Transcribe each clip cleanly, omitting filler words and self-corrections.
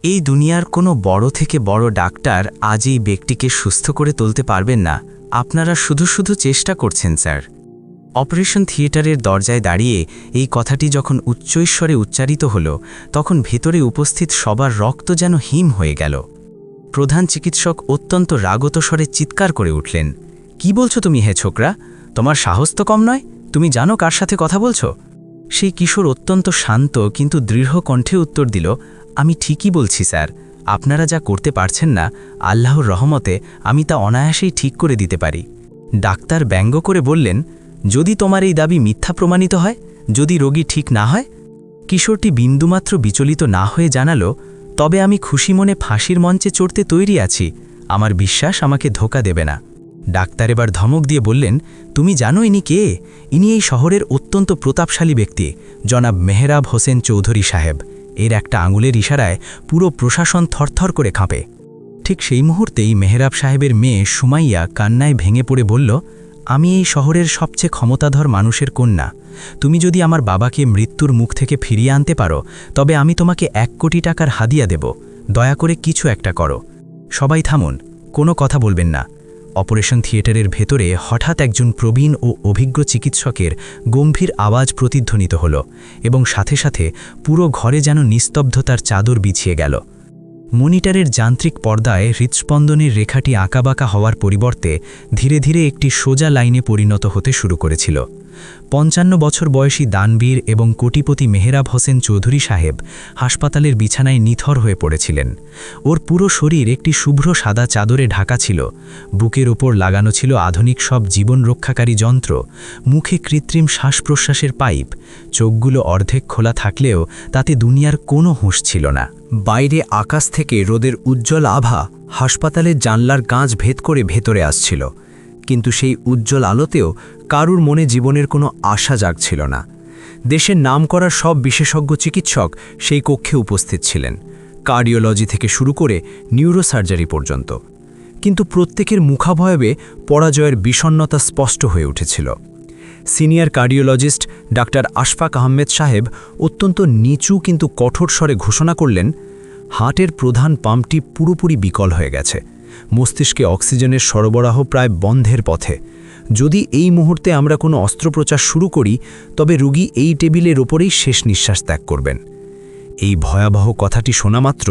এই দুনিয়ার কোনো বড় থেকে বড় ডাক্তার আজ এই ব্যক্তিকে সুস্থ করে তুলতে পারবেন না। আপনারা শুধু শুধু চেষ্টা করছেন স্যার। অপারেশন থিয়েটারের দরজায় দাঁড়িয়ে এই কথাটি যখন উচ্চৈস্বরে উচ্চারিত হল, তখন ভেতরে উপস্থিত সবার রক্ত যেন হিম হয়ে গেল। প্রধান চিকিৎসক অত্যন্ত রাগত স্বরে চিৎকার করে উঠলেন, কি বলছো তুমি হে ছোকরা? তোমার সাহস তো কম নয়। তুমি জানো কার সাথে কথা বলছো? সেই কিশোর অত্যন্ত শান্ত কিন্তু দৃঢ় কণ্ঠে উত্তর দিল, আমি ঠিকই বলছি স্যার। আপনারা যা করতে পারছেন না, আল্লাহর রহমতে আমি তা অনায়াসেই ঠিক করে দিতে পারি। ডাক্তার ব্যঙ্গ করে বললেন, যদি তোমার এই দাবি মিথ্যা প্রমাণিত হয়, যদি রোগী ঠিক না হয়? কিশোরটি বিন্দুমাত্র বিচলিত না হয়ে জানালো, তবে আমি খুশি মনে ফাঁসির মঞ্চে চড়তে তৈরি আছি। আমার বিশ্বাস আমাকে ধোঁকা দেবে না। ডাক্তার এবার ধমক দিয়ে বললেন, তুমি জানো ইনি কে? ইনি এই শহরের অত্যন্ত প্রতাপশালী ব্যক্তি, জনাব মেহরাব হোসেন চৌধুরী সাহেব। এর একটা আঙুলের ইশারায় পুরো প্রশাসন থরথর করে কাঁপে। ঠিক সেই মুহূর্তেই মেহরাব সাহেবের মেয়ে সুমাইয়া কান্নায় ভেঙে পড়ে বলল, আমি এই শহরের সবচেয়ে ক্ষমতাধর মানুষের কন্যা। তুমি যদি আমার বাবাকে মৃত্যুর মুখ থেকে ফিরিয়ে আনতে পারো, তবে আমি তোমাকে 1 কোটি টাকার হাদিয়া দেব। দয়া করে কিছু একটা করো। সবাই থামুন, কোনো কথা বলবেন না। অপারেশন থিয়েটারের ভেতরে হঠাৎ একজন প্রবীণ ও অভিজ্ঞ চিকিৎসকের গম্ভীর আওয়াজ প্রতিধ্বনিত হল এবং সাথে সাথে পুরো ঘরে যেন নিস্তব্ধতার চাদর বিছিয়ে গেল। মনিটরের যান্ত্রিক পর্দায় হৃৎস্পন্দনের রেখাটি আঁকাবাঁকা হওয়ার পরিবর্তে ধীরে ধীরে একটি সোজা লাইনে পরিণত হতে শুরু করেছিল। 55 বছর বয়সী দানবীর এবং কোটিপতি মেহরাব হোসেন চৌধুরী সাহেব হাসপাতালের বিছানায় নিথর হয়ে পড়েছিলেন। ওর পুরো শরীর একটি শুভ্র সাদা চাদরে ঢাকা ছিল। বুকের ওপর লাগানো ছিল আধুনিক সব জীবন রক্ষাকারী যন্ত্র, মুখে কৃত্রিম শ্বাস প্রশ্বাসের পাইপ। চোখগুলো অর্ধেক খোলা থাকলেও তাতে দুনিয়ার কোনো হুঁশ ছিল না। বাইরে আকাশ থেকে রোদের উজ্জ্বল আভা হাসপাতালের জানলার কাঁচ ভেদ করে ভেতরে আসছিল, কিন্তু সেই উজ্জ্বল আলোতেও কারুর মনে জীবনের কোনো আশা জাগছিল না। দেশের নামকরা সব বিশেষজ্ঞ চিকিৎসক সেই কক্ষে উপস্থিত ছিলেন, কার্ডিওলজি থেকে শুরু করে নিউরোসার্জারি পর্যন্ত। কিন্তু প্রত্যেকের মুখাবয়বে পরাজয়ের বিষণ্ণতা স্পষ্ট হয়ে উঠেছিল। Senior cardiologist doctor Ashfaq Ahmed সাহেব অত্যন্ত নিচু কিন্তু কঠোর স্বরে ঘোষণা করলেন, হার্টের প্রধান পাম্পটি পুরোপুরি বিকল হয়ে গেছে। মস্তিষ্কে অক্সিজেনের সরবরাহ প্রায় বন্ধের পথে। যদি এই মুহূর্তে আমরা কোনো অস্ত্রোপচার শুরু করি, তবে রোগী এই টেবিলের ওপরেই শেষ নিঃশ্বাস ত্যাগ করবেন। এই ভয়াবহ কথাটি শোনামাত্র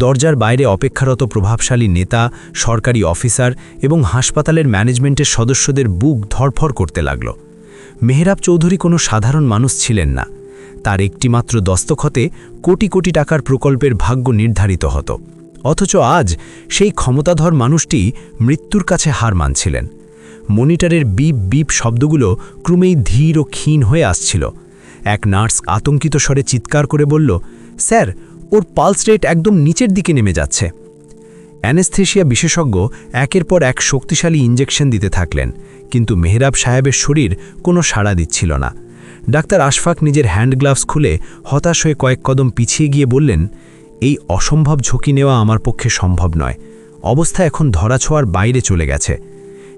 দরজার বাইরে অপেক্ষারত প্রভাবশালী নেতা, সরকারি অফিসার এবং হাসপাতালের ম্যানেজমেন্টের সদস্যদের বুক ধড়ফড় করতে লাগল। মেহরাব চৌধুরী কোনো সাধারণ মানুষ ছিলেন না। তার একটিমাত্র দস্তখতে কোটি কোটি টাকার প্রকল্পের ভাগ্য নির্ধারিত হতো। অথচ আজ সেই ক্ষমতাধর মানুষটি মৃত্যুর কাছে হার মানছিলেন। মনিটরের বিপ বিপ শব্দগুলো ক্রমেই ধীর ও ক্ষীণ হয়ে আসছিল। এক নার্স আতঙ্কিত স্বরে চিৎকার করে বলল, স্যার, ওর পালস রেট একদম নিচের দিকে নেমে যাচ্ছে। অ্যানেস্থেশিয়া বিশেষজ্ঞ একের পর এক শক্তিশালী ইঞ্জেকশন দিতে থাকলেন, কিন্তু মেহরাব সাহেবের শরীর কোনো সাড়া দিচ্ছিল না। ডাক্তার আশফাক নিজের হ্যান্ড গ্লাভস খুলে হতাশ হয়ে কয়েক কদম পিছিয়ে গিয়ে বললেন, এই অসম্ভব ঝুঁকি নেওয়া আমার পক্ষে সম্ভব নয়। অবস্থা এখন ধরাছোঁয়ার বাইরে চলে গেছে।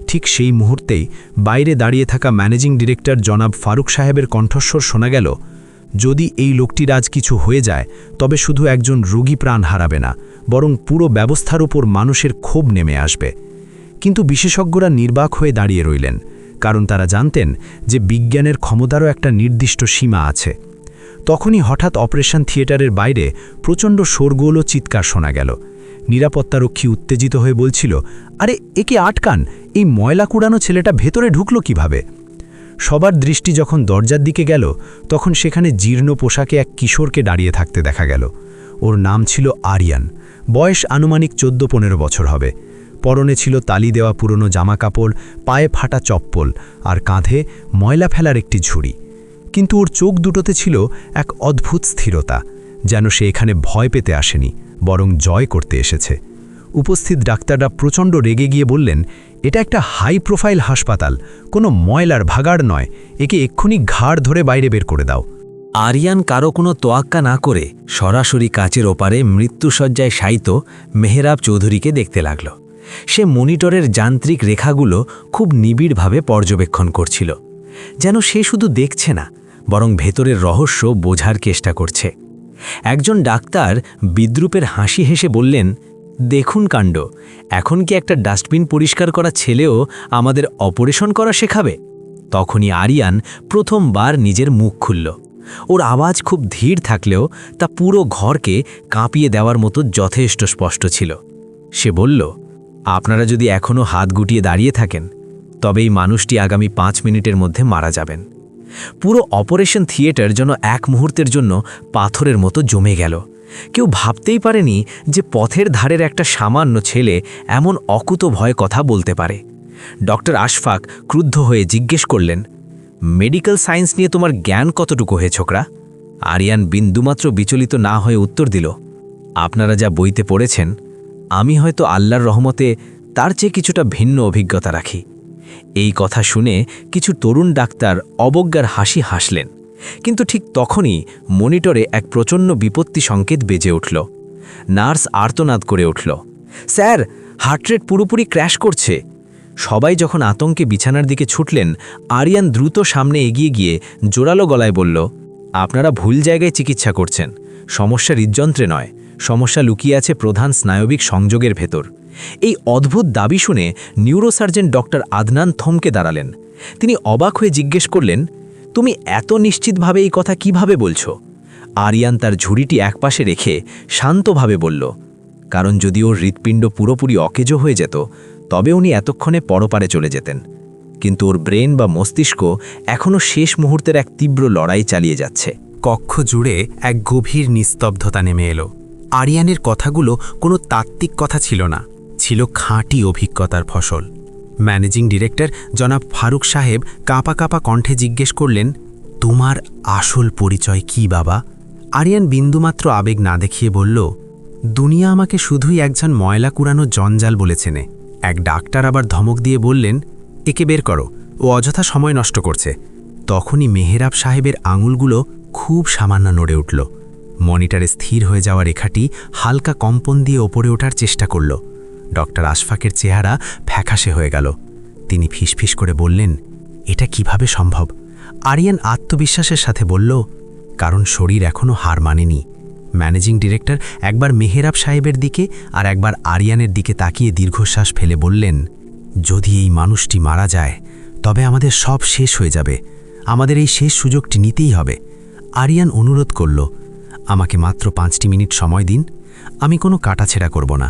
ঠিক সেই মুহূর্তেই বাইরে দাঁড়িয়ে থাকা ম্যানেজিং ডিরেক্টর জনাব ফারুক সাহেবের কণ্ঠস্বর শোনা গেল, যদি এই লোকটির আজ কিছু হয়ে যায়, তবে শুধু একজন রোগী প্রাণ হারাবে না, বরং পুরো ব্যবস্থার উপর মানুষের ক্ষোভ নেমে আসবে। কিন্তু বিশেষজ্ঞরা নির্বাক হয়ে দাঁড়িয়ে রইলেন, কারণ তারা জানতেন যে বিজ্ঞানের ক্ষমতারও একটা নির্দিষ্ট সীমা আছে। তখনই হঠাৎ অপারেশন থিয়েটারের বাইরে প্রচণ্ড শোরগোল ও চিৎকার শোনা গেল। নিরাপত্তারক্ষী উত্তেজিত হয়ে বলছিল, আরে একে আটকান, এই ময়লা কুড়ানো ছেলেটা ভেতরে ঢুকলো কিভাবে? সবার দৃষ্টি যখন দরজার দিকে গেল, তখন সেখানে জীর্ণ পোশাকে এক কিশোরকে দাঁড়িয়ে থাকতে দেখা গেল। ওর নাম ছিল আরিয়ান। বয়স আনুমানিক 14-15 বছর হবে। পরনে ছিল তালি দেওয়া পুরনো জামাকাপড়, পায়ে ফাটা চপ্পল আর কাঁধে ময়লা ফেলার একটি ঝুড়ি। কিন্তু ওর চোখ দুটোতে ছিল এক অদ্ভুত স্থিরতা, যেন সে এখানে ভয় পেতে আসেনি, বরং জয় করতে এসেছে। উপস্থিত ডাক্তাররা প্রচণ্ড রেগে গিয়ে বললেন, এটা একটা হাই প্রোফাইল হাসপাতাল, কোনো ময়লার ভাগাড় নয়। একে এক্ষুনি ঘাড় ধরে বাইরে বের করে দাও। আরিয়ান কারো কোনো তোয়াক্কা না করে সরাসরি কাচের ওপারে মৃত্যুসজ্জায় শায়িত মেহরাব চৌধুরীকে দেখতে লাগল। সে মনিটরের যান্ত্রিক রেখাগুলো খুব নিবিড়ভাবে পর্যবেক্ষণ করছিল, যেন সে শুধু দেখছে না, বরং ভেতরের রহস্য বোঝার চেষ্টা করছে। একজন ডাক্তার বিদ্রূপের হাসি হেসে বললেন, দেখুন কাণ্ড, এখন কি একটা ডাস্টবিন পরিষ্কার করা ছেলেও আমাদের অপারেশন করা শেখাবে? তখনই আরিয়ান প্রথমবার নিজের মুখ খুলল। ওর আওয়াজ খুব ধীর থাকলেও তা পুরো ঘরকে কাঁপিয়ে দেওয়ার মতো যথেষ্ট স্পষ্ট ছিল। সে বলল, আপনারা যদি এখনও হাত গুটিয়ে দাঁড়িয়ে থাকেন তবে এই মানুষটি আগামী 5 মিনিটের মধ্যে মারা যাবেন। পুরো অপারেশন থিয়েটার যেন এক মুহূর্তের জন্য পাথরের মতো জমে গেল। কেউ ভাবতেই পারেনি যে পথের ধারের একটা সামান্য ছেলে এমন অকুতভয় কথা বলতে পারে। ডক্টর আশফাক ক্রুদ্ধ হয়ে জিজ্ঞেস করলেন, মেডিকেল সায়েন্স নিয়ে তোমার জ্ঞান কতটুকু হয়ে ছোকরা? আরিয়ান বিন্দুমাত্র বিচলিত না হয়ে উত্তর দিল, আপনারা যা বইতে পড়েছেন, আমি হয়তো আল্লাহর রহমতে তার চেয়ে কিছুটা ভিন্ন অভিজ্ঞতা রাখি। এই কথা শুনে কিছু তরুণ ডাক্তার অবজ্ঞার হাসি হাসলেন, কিন্তু ঠিক তখনই মনিটরে এক প্রচণ্ড বিপত্তি সংকেত বেজে উঠল। নার্স আর্তনাদ করে উঠল, স্যার, হার্ট রেট পুরোপুরি ক্র্যাশ করছে। সবাই যখন আতঙ্কে বিছানার দিকে ছুটলেন, আরিয়ান দ্রুত সামনে এগিয়ে গিয়ে জোরালো গলায় বলল, আপনারা ভুল জায়গায় চিকিৎসা করছেন। সমস্যা হৃদযন্ত্রে নয়, সমস্যা লুকিয়ে আছে প্রধান স্নায়বিক সংযোগের ভেতর। এই অদ্ভুত দাবি শুনে নিউরোসার্জন ডক্টর আদনান থমকে দাঁড়ালেন। তিনি অবাক হয়ে জিজ্ঞেস করলেন, তুমি এত নিশ্চিতভাবে এই কথা কিভাবে বলছো? আরিয়ান তার ঝুড়িটি একপাশে রেখে শান্তভাবে বলল, কারণ যদি ওর হৃৎপিণ্ড পুরোপুরি অকেজো হয়ে যেত তবে উনি এতক্ষণে পরপারে চলে যেতেন, কিন্তু ওর ব্রেন বা মস্তিষ্ক এখনও শেষ মুহূর্তের এক তীব্র লড়াই চালিয়ে যাচ্ছে। কক্ষ জুড়ে এক গভীর নিস্তব্ধতা নেমে এলো। আরিয়ানের কথাগুলো কোনো তাত্ত্বিক কথা ছিল না, ছিল খাঁটি অভিজ্ঞতার ফসল। ম্যানেজিং ডিরেক্টর জনাব ফারুক সাহেব কাঁপা কাঁপা কণ্ঠে জিজ্ঞেস করলেন, তোমার আসল পরিচয় কি বাবা? আরিয়ান বিন্দুমাত্র আবেগ না দেখিয়ে বলল, দুনিয়া আমাকে শুধুই একজন ময়লা কুড়ানো জঞ্জাল বলেছেনে। এক ডাক্তার আবার ধমক দিয়ে বললেন, একে বের করো, ও অযথা সময় নষ্ট করছে। তখনই মেহেরাব সাহেবের আঙুলগুলো খুব সামান্য নড়ে উঠল। মনিটরে স্থির হয়ে যাওয়া রেখাটি হালকা কম্পন দিয়ে ওপরে ওঠার চেষ্টা করল। ডক্টর আশফাকের চেহারা ফ্যাকাশে হয়ে গেল। তিনি ফিসফিস করে বললেন, এটা কিভাবে সম্ভব? আরিয়ান আত্মবিশ্বাসের সাথে বলল, কারণ শরীর এখনও হার মানেনি। ম্যানেজিং ডিরেক্টর একবার মেহেরাব সাহেবের দিকে আর একবার আরিয়ানের দিকে তাকিয়ে দীর্ঘশ্বাস ফেলে বললেন, যদি এই মানুষটি মারা যায় তবে আমাদের সব শেষ হয়ে যাবে। আমাদের এই শেষ সুযোগটি নিতেই হবে। আরিয়ান অনুরোধ করল, আমাকে মাত্র 5টি মিনিট সময় দিন। আমি কোনো কাটাছেড়া করব না,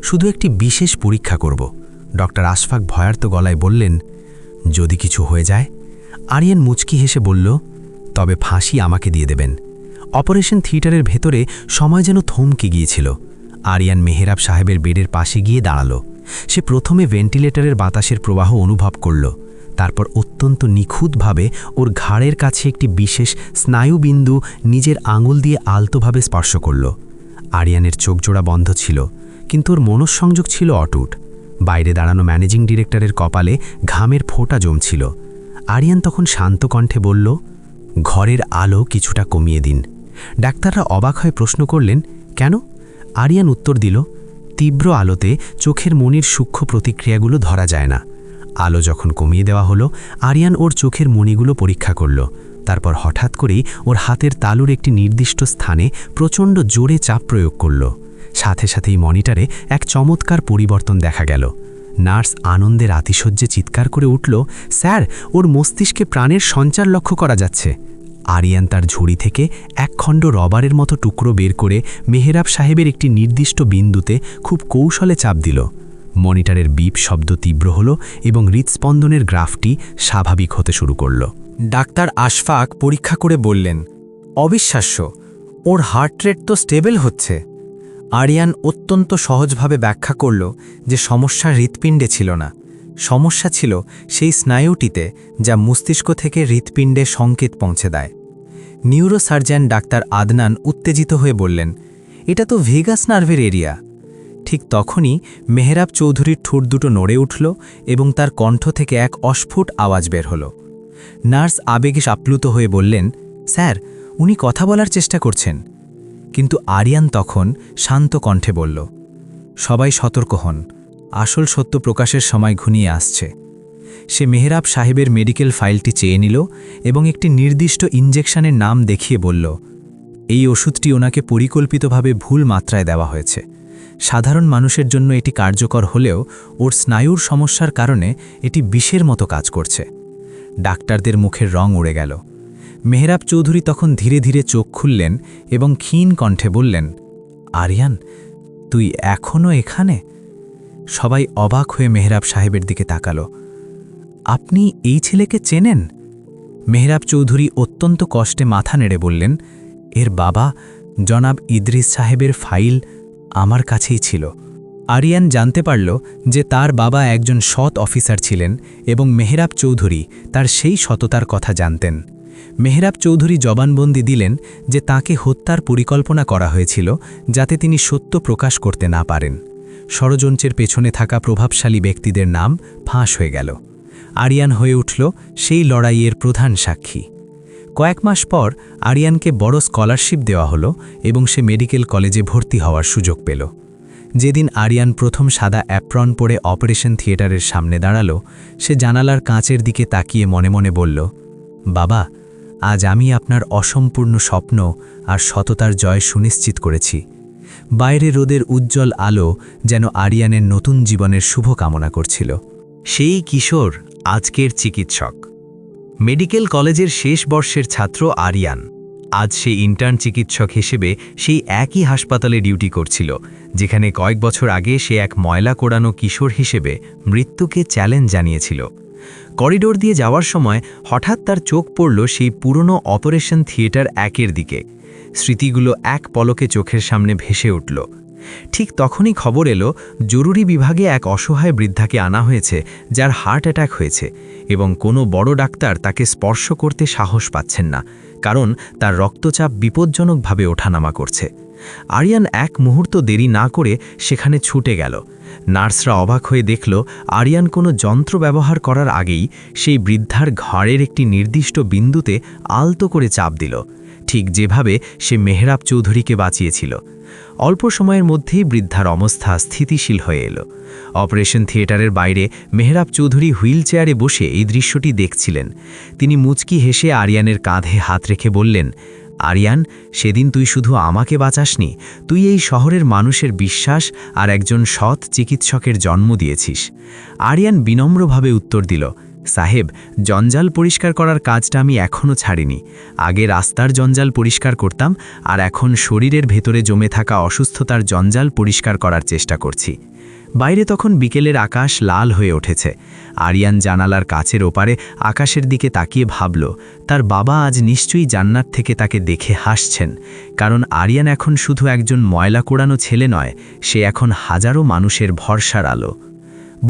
শুধু একটি বিশেষ পরীক্ষা করব। ডক্টর আশফাক ভয়ার্ত গলায় বললেন, যদি কিছু হয়ে যায়? আরিয়ান মুচকি হেসে বলল, তবে ফাঁসি আমাকে দিয়ে দেবেন। অপারেশন থিয়েটারের ভেতরে সময় যেন থমকে গিয়েছিল। আরিয়ান মেহেরাব সাহেবের বেডের পাশে গিয়ে দাঁড়াল। সে প্রথমে ভেন্টিলেটরের বাতাসের প্রবাহ অনুভব করল, তারপর অত্যন্ত নিখুঁতভাবে ওর ঘাড়ের কাছে একটি বিশেষ স্নায়ুবিন্দু নিজের আঙুল দিয়ে আলতোভাবে স্পর্শ করল। আরিয়ানের চোখজোড়া বন্ধ ছিল, কিন্তু ওর মনঃসংযোগ ছিল অটুট। বাইরে দাঁড়ানো ম্যানেজিং ডিরেক্টরের কপালে ঘামের ফোঁটা জমছিল। আরিয়ান তখন শান্ত কণ্ঠে বলল, ঘরের আলো কিছুটা কমিয়ে দিন। ডাক্তাররা অবাক হয়ে প্রশ্ন করলেন, কেন? আরিয়ান উত্তর দিল, তীব্র আলোতে চোখের মনির সূক্ষ্ম প্রতিক্রিয়াগুলো ধরা যায় না। আলো যখন কমিয়ে দেওয়া হলো, আরিয়ান ওর চোখের মণিগুলো পরীক্ষা করল। তারপর হঠাৎ করেই ওর হাতের তালুর একটি নির্দিষ্ট স্থানে প্রচণ্ড জোরে চাপ প্রয়োগ করল। সাথে সাথেই মনিটরে এক চমৎকার পরিবর্তন দেখা গেল। নার্স আনন্দের আতিশয্যে চিৎকার করে উঠল, স্যার, ওর মস্তিষ্কে প্রাণের সঞ্চার লক্ষ্য করা যাচ্ছে। আরিয়ান তার ঝুড়ি থেকে এক খণ্ড রবারের মতো টুকরো বের করে মেহেরাব সাহেবের একটি নির্দিষ্ট বিন্দুতে খুব কৌশলে চাপ দিল। মনিটরের বিপ শব্দ তীব্র হল এবং হৃৎস্পন্দনের গ্রাফটি স্বাভাবিক হতে শুরু করল। ডাক্তার আশফাক পরীক্ষা করে বললেন, অবিশ্বাস্য, ওর হার্ট রেট তো স্টেবল হচ্ছে। আরিয়ান অত্যন্ত সহজভাবে ব্যাখ্যা করল যে সমস্যা হৃৎপিণ্ডে ছিল না, সমস্যা ছিল সেই স্নায়ুটিতে যা মস্তিষ্ক থেকে হৃৎপিণ্ডে সংকেত পৌঁছে দেয়। নিউরোসার্জন ডাক্তার আদনান উত্তেজিত হয়ে বললেন, এটা তো ভেগাস নার্ভের এরিয়া। ঠিক তখনই মেহেরাব চৌধুরীর ঠোঁট দুটো নড়ে উঠল এবং তার কণ্ঠ থেকে এক অস্ফুট আওয়াজ বের হল। নার্স আবেগে আপ্লুত হয়ে বললেন, স্যার, উনি কথা বলার চেষ্টা করছেন। কিন্তু আরিয়ান তখন শান্ত কণ্ঠে বলল, সবাই সতর্ক হন, আসল সত্য প্রকাশের সময় ঘনিয়ে আসছে। সে মেহেরাব সাহেবের মেডিকেল ফাইলটি চেয়ে নিল এবং একটি নির্দিষ্ট ইনজেকশনের নাম দেখিয়ে বলল, এই ওষুধটি ওনাকে পরিকল্পিতভাবে ভুল মাত্রায় দেওয়া হয়েছে। সাধারণ মানুষের জন্য এটি কার্যকর হলেও ওর স্নায়ুর সমস্যার কারণে এটি বিষের মতো কাজ করছে। ডাক্তারদের মুখের রং উড়ে গেল। মেহরাব চৌধুরী তখন ধীরে ধীরে চোখ খুললেন এবং ক্ষীণ কণ্ঠে বললেন, আরিয়ান, তুই এখনও এখানে? সবাই অবাক হয়ে মেহরাব সাহেবের দিকে তাকালো। আপনি এই ছেলেকে চেনেন? মেহরাব চৌধুরী অত্যন্ত কষ্টে মাথা নেড়ে বললেন, এর বাবা জনাব ইদ্রিস সাহেবের ফাইল আমার কাছেই ছিল। আরিয়ান জানতে পারল যে তার বাবা একজন সৎ অফিসার ছিলেন এবং মেহরাব চৌধুরী তার সেই সততার কথা জানতেন। মেহরাব চৌধুরী জবানবন্দি দিলেন যে তাকে হত্যার পরিকল্পনা করা হয়েছিল যাতে তিনি সত্য প্রকাশ করতে না পারেন। ষড়যন্ত্রের পেছনে থাকা প্রভাবশালী ব্যক্তিদের নাম ফাঁস হয়ে গেল। আরিয়ান হয়ে উঠল সেই লড়াইয়ের প্রধান সাক্ষী। কয়েক মাস পর আরিয়ানকে বড় স্কলারশিপ দেওয়া হলো এবং সে মেডিকেল কলেজে ভর্তি হওয়ার সুযোগ পেল। যেদিন আরিয়ান প্রথম সাদা অ্যাপ্রন পরে অপারেশন থিয়েটারের সামনে দাঁড়ালো, সে জানালার কাঁচের দিকে তাকিয়ে মনে মনে বলল, বাবা, আজ আমি আপনার অসম্পূর্ণ স্বপ্ন আর সততার জয় সুনিশ্চিত করেছি। বাইরে রোদের উজ্জ্বল আলো যেন আরিয়ানের নতুন জীবনের শুভ কামনা করছিল। সেই কিশোর আজকের চিকিৎসক। মেডিকেল কলেজের শেষ বর্ষের ছাত্র আরিয়ান আজ সে ইন্টার্ন চিকিৎসক হিসেবে সেই একই হাসপাতালে ডিউটি করছিল যেখানে কয়েক বছর আগে সে এক ময়লা কোড়ানো কিশোর হিসেবে মৃত্যুকে চ্যালেঞ্জ জানিয়েছিল। করিডোর দিয়ে যাওয়ার সময় হঠাৎ তার চোখ পড়ল সেই পুরনো অপারেশন থিয়েটার 1-এর দিকে। স্মৃতিগুলো এক পলকে চোখের সামনে ভেসে উঠল। ঠিক তখনই খবর এলো জরুরি বিভাগে এক অসহায় বৃদ্ধাকে আনা হয়েছে যার হার্ট অ্যাটাক হয়েছে এবং কোনো বড় ডাক্তার তাকে স্পর্শ করতে সাহস পাচ্ছেন না, কারণ তার রক্তচাপ বিপজ্জনকভাবে ওঠানামা করছে। আরিয়ান এক মুহূর্ত দেরি না করে সেখানে ছুটে গেল। নার্সরা অবাক হয়ে দেখল আরিয়ান কোনো যন্ত্র ব্যবহার করার আগেই সেই বৃদ্ধার ঘাড়ের একটি নির্দিষ্ট বিন্দুতে আলতো করে চাপ দিল, ঠিক যেভাবে সে মেহরাব চৌধুরীকে বাঁচিয়েছিল। অল্প সময়ের মধ্যেই বৃদ্ধার অবস্থা স্থিতিশীল হয়ে এলো। অপারেশন থিয়েটারের বাইরে মেহরাব চৌধুরী হুইল চেয়ারে বসে এই দৃশ্যটি দেখছিলেন। তিনি মুচকি হেসে আরিয়ানের কাঁধে হাত রেখে বললেন, আরিয়ান, সেদিন তুই শুধু আমাকে বাঁচাসনি, তুই এই শহরের মানুষের বিশ্বাস আর একজন সৎ চিকিৎসকের জন্ম দিয়েছিস। আরিয়ান বিনম্রভাবে উত্তর দিল, সাহেব, জঞ্জাল পরিষ্কার করার কাজটা আমি এখনও ছাড়িনি। আগে রাস্তার জঞ্জাল পরিষ্কার করতাম, আর এখন শরীরের ভেতরে জমে থাকা অসুস্থতার জঞ্জাল পরিষ্কার করার চেষ্টা করছি। বাইরে তখন বিকেলের আকাশ লাল হয়ে উঠেছে। আরিয়ান জানালার কাচের ওপারে আকাশের দিকে তাকিয়ে ভাবল, তার বাবা আজ নিশ্চয়ই জান্নাত থেকে তাকে দেখে হাসছেন, কারণ আরিয়ান এখন শুধু একজন ময়লা কোড়ানো ছেলে নয়, সে এখন হাজারো মানুষের ভরসার আলো।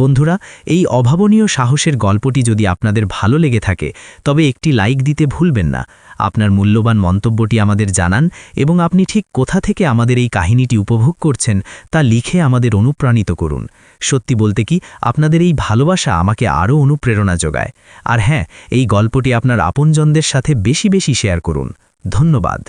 বন্ধুরা, এই অভাবনীয় সাহসের গল্পটি যদি আপনাদের ভালো লেগে থাকে তবে একটি লাইক দিতে ভুলবেন না। আপনার মূল্যবান মন্তব্যটি আমাদের জানান এবং আপনি ঠিক কোথা থেকে আমাদের এই কাহিনীটি উপভোগ করছেন তা লিখে আমাদের অনুপ্রাণিত করুন। সত্যি বলতে কি, আপনাদের এই ভালোবাসা আমাকে আরও অনুপ্রেরণা যোগায়। আর হ্যাঁ, এই গল্পটি আপনার আপনজনদের সাথে বেশি বেশি শেয়ার করুন। ধন্যবাদ।